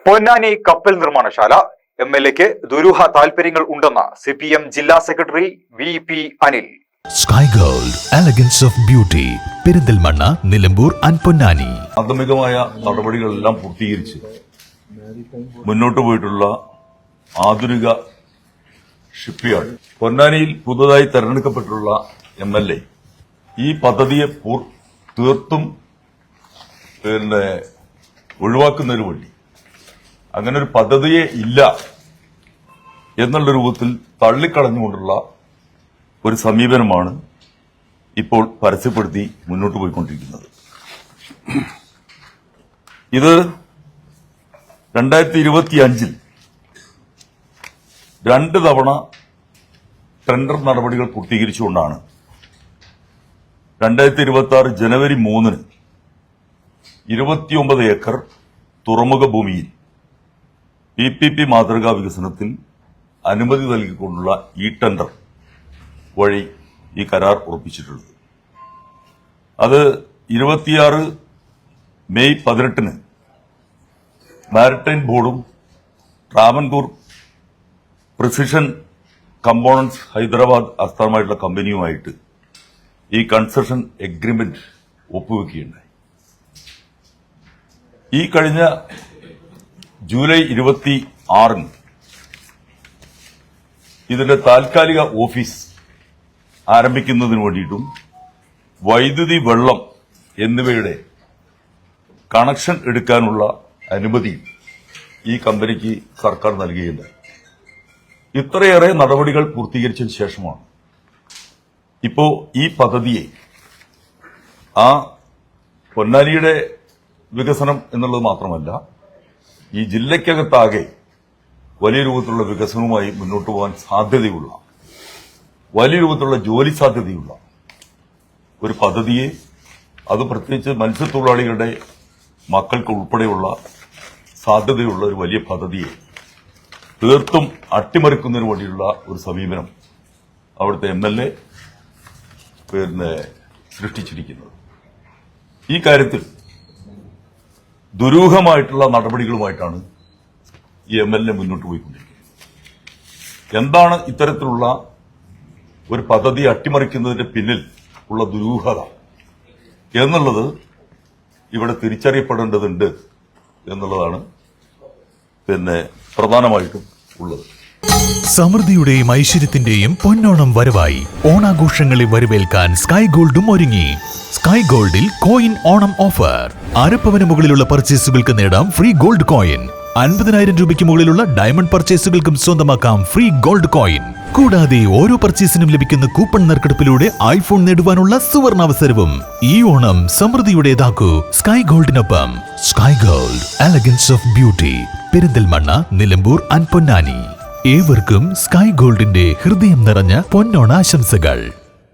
പൊന്നാനി കപ്പൽ നിർമ്മാണശാല എംഎൽഎക്ക് ദുരൂഹ താൽപര്യങ്ങൾ ഉണ്ടെന്ന് സിപിഎം ജില്ലാ secretary VP. Anil. Sky Gold elegance of beauty, Perinthalmanna, Nilambur and Ponnani. പ്രാഥമികമായ നടപടികളെല്ലാം പൂർത്തീകരിച്ച് മുന്നോട്ട് പോയിട്ടുള്ള ആധുനിക ഷിപ്പ്യാർഡ് പൊന്നാനിയിൽ പുതുതായി തെരഞ്ഞെടുക്കപ്പെട്ടുള്ള എംഎൽഎ ഈ പദ്ധതിയെ തീർത്തും ഒഴിവാക്കുന്നതിന് വേണ്ടി അങ്ങനെ ഒരു പദ്ധതിയെ ഇല്ല എന്നുള്ള രൂപത്തിൽ തള്ളിക്കളഞ്ഞുകൊണ്ടുള്ള ഒരു സമീപനമാണ് ഇപ്പോൾ പരസ്യപ്പെടുത്തി മുന്നോട്ട് പോയിക്കൊണ്ടിരിക്കുന്നത്. ഇത് 2025 2 തവണ ടെൻഡർ നടപടികൾ പൂർത്തീകരിച്ചുകൊണ്ടാണ് 2026 ജനുവരി 3-ന് 29 ഏക്കർ തുറമുഖ ഭൂമിയിൽ PPP മാതൃകാ വികസനത്തിൽ അനുമതി നൽകിക്കൊണ്ടുള്ള ഈ ടെൻഡർ വഴി ഈ കരാർ ഉറപ്പിച്ചിട്ടുള്ളത്. അത് 26 മെയ് 18-ന് മാരിടൈം ബോർഡും ട്രാവൻകൂർ പ്രിസിഷൻ കമ്പോണന്റ്സ് ഹൈദരാബാദ് ആസ്ഥാനമായിട്ടുള്ള കമ്പനിയുമായിട്ട് ഈ കൺസെഷൻ എഗ്രിമെന്റ് ഒപ്പുവെക്കുകയുണ്ടായി. ഈ കഴിഞ്ഞ ജൂലൈ 26-ന് ഇതിന്റെ താൽക്കാലിക ഓഫീസ് ആരംഭിക്കുന്നതിന് വേണ്ടിയിട്ടും വൈദ്യുതി, വെള്ളം എന്നിവയുടെ കണക്ഷൻ എടുക്കാനുള്ള അനുമതി ഈ കമ്പനിക്ക് സർക്കാർ നൽകുകയുണ്ടായി. ഇത്രയേറെ നടപടികൾ പൂർത്തീകരിച്ചതിന് ശേഷമാണ് ഇപ്പോ ഈ പദ്ധതിയെ പൊന്നാനിയുടെ വികസനം എന്നുള്ളത് മാത്രമല്ല, ഈ ജില്ലയ്ക്കകത്താകെ വലിയ രൂപത്തിലുള്ള വികസനവുമായി മുന്നോട്ട് പോകാൻ സാധ്യതയുള്ള, വലിയ രൂപത്തിലുള്ള ജോലി സാധ്യതയുള്ള ഒരു പദ്ധതിയെ, അത് പ്രത്യേകിച്ച് മത്സ്യത്തൊഴിലാളികളുടെ മക്കൾക്ക് ഉൾപ്പെടെയുള്ള സാധ്യതയുള്ള ഒരു വലിയ പദ്ധതിയെ തീർത്തും അട്ടിമറിക്കുന്നതിന് വേണ്ടിയുള്ള ഒരു സമീപനം അവിടുത്തെ എംഎൽഎ സൃഷ്ടിച്ചിരിക്കുന്നത്. ഈ കാര്യത്തിൽ ദുരൂഹമായിട്ടുള്ള നടപടികളുമായിട്ടാണ് ഈ എംഎൽഎ മുന്നോട്ട് പോയിക്കൊണ്ടിരിക്കുന്നത്. എന്താണ് ഇത്തരത്തിലുള്ള ഒരു പദ്ധതി അട്ടിമറിക്കുന്നതിന്റെ പിന്നിൽ ഉള്ള ദുരൂഹത എന്നുള്ളത് ഇവിടെ തിരിച്ചറിയപ്പെടേണ്ടതുണ്ട് എന്നുള്ളതാണ് പ്രധാനമായിട്ടും ഉള്ളത്. സമൃദ്ധിയുടെയും ഐശ്വര്യത്തിന്റെയും പൊന്നോണം വരവായി ഓണാഘോഷങ്ങളെ വരവേൽക്കാൻ സ്കൈ ഗോൾഡും ഒരുങ്ങി. സ്കൈ ഗോൾഡിൽ കോയിൻ ഓണം ഓഫർ. അരപ്പവന് മുകളിലുള്ള പർച്ചേസുകൾക്ക് നേടാം ഫ്രീ ഗോൾഡ് കോയിൻ. 50,000 രൂപയ്ക്ക് മുകളിലുള്ള ഡയമണ്ട് പർച്ചേസുകൾക്കും സ്വന്തമാക്കാം ഫ്രീ ഗോൾഡ് കോയിൻ. കൂടാതെ ഓരോ പർച്ചേസിനും ലഭിക്കുന്ന കൂപ്പൺ നറുക്കെടുപ്പിലൂടെ ഐഫോൺ നേടുവാനുള്ള സുവർണാവസരവും. ഈ ഓണം സമൃദ്ധിയുടേതാക്കൂ സ്കൈ ഗോൾഡിനൊപ്പം. Sky Gold elegance of beauty, Perinthalmanna, Nilambur and Ponnani. ഏവർക്കും സ്കൈ ഗോൾഡിന്റെ ഹൃദയം നിറഞ്ഞ പൊന്നോണാശംസകൾ.